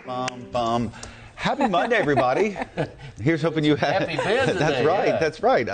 Happy Monday, everybody. Here's hoping you had. Happy Fans That's Day, right. yeah. That's right.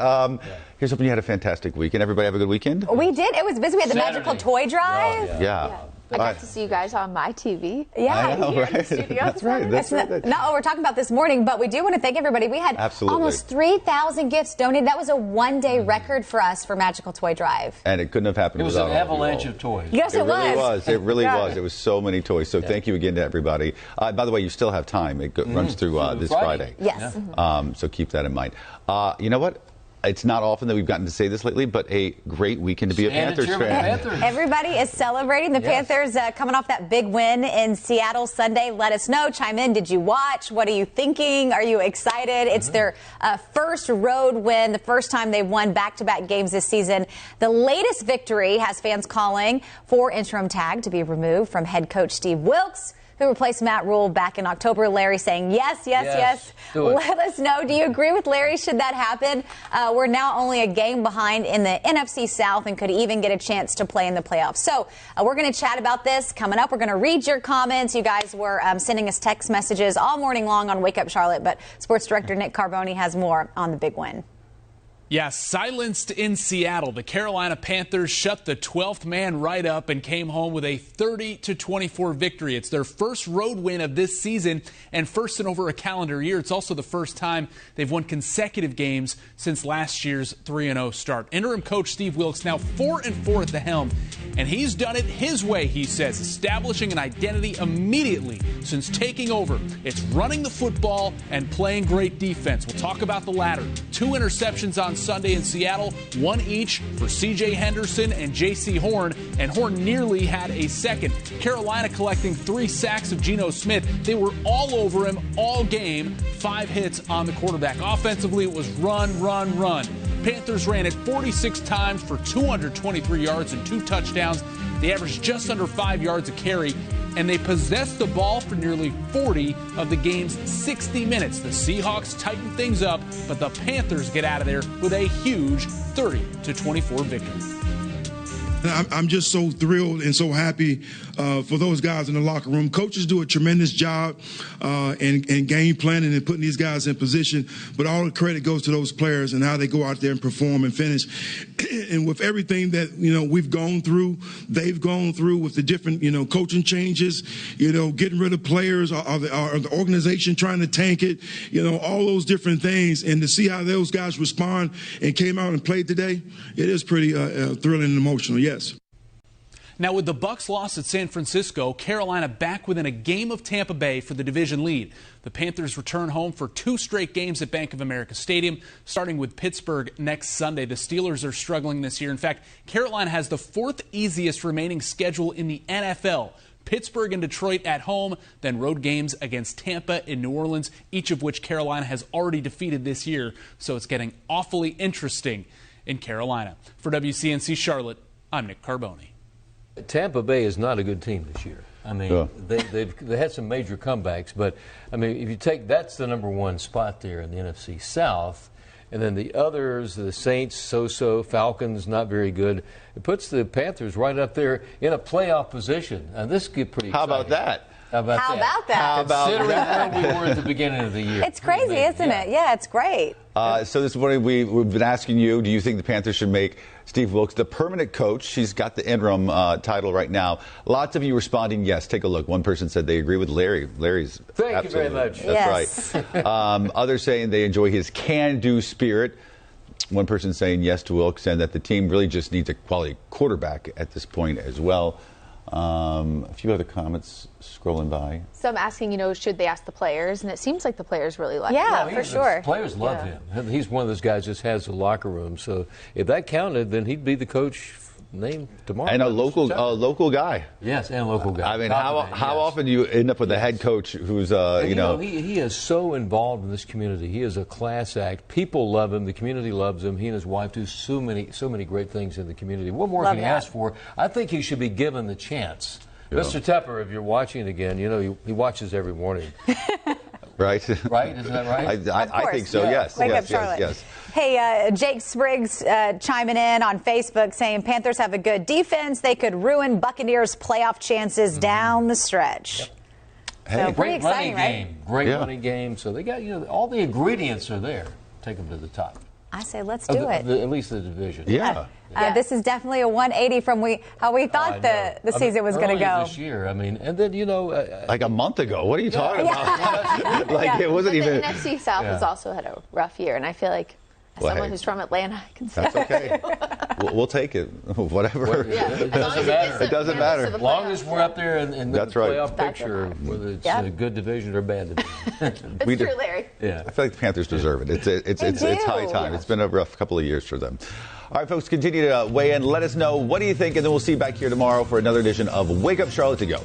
Here's hoping you had a fantastic weekend. Everybody have a good weekend? We did. It was busy. We had the Saturday. magical toy drive. Yeah. I got to see you guys on my TV. Yeah. I know, here in the right? studio. That's right. That's right. Not what we're talking about this morning, but we do want to thank everybody. We had Absolutely. almost 3,000 gifts donated. That was a one-day record for us for Magical Toy Drive. And it couldn't have happened It was without an all of you avalanche all. of toys. Yes, It it really was. was. It really Yeah. was. It was so many toys. So thank you again to everybody. By the way, you still have time. It runs through this Friday. Yes. So keep that in mind. You know what? It's not often that we've gotten to say this lately, but a great weekend to be a Panthers fan. Everybody is celebrating. The Panthers coming off that big win in Seattle Sunday. Let us know. Chime in. Did you watch? What are you thinking? Are you excited? It's their first road win, the first time they've won back-to-back games this season. The latest victory has fans calling for interim tag to be removed from head coach Steve Wilks, who replaced Matt Rule back in October. Larry saying yes. Let us know. Do you agree with Larry? Should that happen? We're now only a game behind in the NFC South and could even get a chance to play in the playoffs. So we're going to chat about this coming up. We're going to read your comments. You guys were sending us text messages all morning long on Wake Up Charlotte, but Sports Director Nick Carboni has more on the big win. Yeah, silenced in Seattle. The Carolina Panthers shut the 12th man right up and came home with a 30-24 victory. It's their first road win of this season and first in over a calendar year. It's also the first time they've won consecutive games since last year's 3-0 start. Interim coach Steve Wilks now 4-4 at the helm, and he's done it his way, he says, establishing an identity immediately since taking over. It's running the football and playing great defense. We'll talk about the latter. 2 interceptions on Sunday in Seattle, 1 each for C.J. Henderson and J.C. Horn, and Horn nearly had a second. Carolina collecting 3 sacks of Geno Smith. They were all over him all game. 5 hits on the quarterback. Offensively, it was run. Panthers ran it 46 times for 223 yards and 2 touchdowns. They averaged just under 5 yards a carry, and they possessed the ball for nearly 40 of the game's 60 minutes. The Seahawks tighten things up, but the Panthers get out of there with a huge 30-24 victory. I'm just so thrilled and so happy for those guys in the locker room. Coaches do a tremendous job in game planning and putting these guys in position, but all the credit goes to those players and how they go out there and perform and finish. And with everything that, we've gone through, they've gone through with the different, coaching changes, getting rid of players, or the organization trying to tank it, all those different things. And to see how those guys respond and came out and played today, it is pretty thrilling and emotional, yes. Now, with the Bucs loss at San Francisco, Carolina back within a game of Tampa Bay for the division lead. The Panthers return home for 2 straight games at Bank of America Stadium, starting with Pittsburgh next Sunday. The Steelers are struggling this year. In fact, Carolina has the 4th easiest remaining schedule in the NFL. Pittsburgh and Detroit at home, then road games against Tampa and New Orleans, each of which Carolina has already defeated this year. So it's getting awfully interesting in Carolina. For WCNC Charlotte, I'm Nick Carboni. Tampa Bay is not a good team this year. I mean, they had some major comebacks, but I mean, if you take that's the number 1 spot there in the NFC South, and then the others, the Saints, so-so, Falcons, not very good. It puts the Panthers right up there in a playoff position. And this could get pretty exciting. How about that? How about that? Considering where we were at the beginning of the year. It's crazy, isn't it? Yeah, it's great. So this morning we've been asking you, do you think the Panthers should make Steve Wilks the permanent coach? He's got the interim title right now. Lots of you responding yes. Take a look. One person said they agree with Larry. Larry's Thank you very much. That's right. Others saying they enjoy his can-do spirit. One person saying yes to Wilks and that the team really just needs a quality quarterback at this point as well. A few other comments scrolling by. Some asking, should they ask the players? And it seems like the players really like him. Yeah, for sure. Players love him. He's one of those guys that just has the locker room. So if that counted, then he'd be the coach named tomorrow. And a local guy. Yes, and a local guy. I mean, how often do you end up with a head coach who's, he is so involved in this community. He is a class act. People love him. The community loves him. He and his wife do so many great things in the community. What more can he ask for? I think he should be given the chance. Yeah. Mr. Tepper, if you're watching again, he watches every morning. Right? Right? Isn't that right? I think so, yes. Wake up, Charlotte. Yes. Hey, Jake Spriggs chiming in on Facebook saying Panthers have a good defense. They could ruin Buccaneers' playoff chances down the stretch. Hey, So pretty Great running exciting, right? game. Great running game. So they got, all the ingredients are there. Take them to the top. I say let's do it. At least the division. Yeah. This is definitely a 180 from how we thought the season was going to go. This year, and then like a month ago. What are you talking about? Like it wasn't even. The NFC South has also had a rough year, and I feel like as someone who's from Atlanta, I can say that's okay. We'll take it. Whatever. It doesn't matter. It doesn't matter. As long as we're up there in the playoff picture, whether it's a good division or bad division. It's true, Larry. Yeah. I feel like the Panthers deserve it. It's high time. It's been a rough couple of years for them. All right, folks, continue to weigh in. Let us know. What do you think? And then we'll see you back here tomorrow for another edition of Wake Up Charlotte to Go.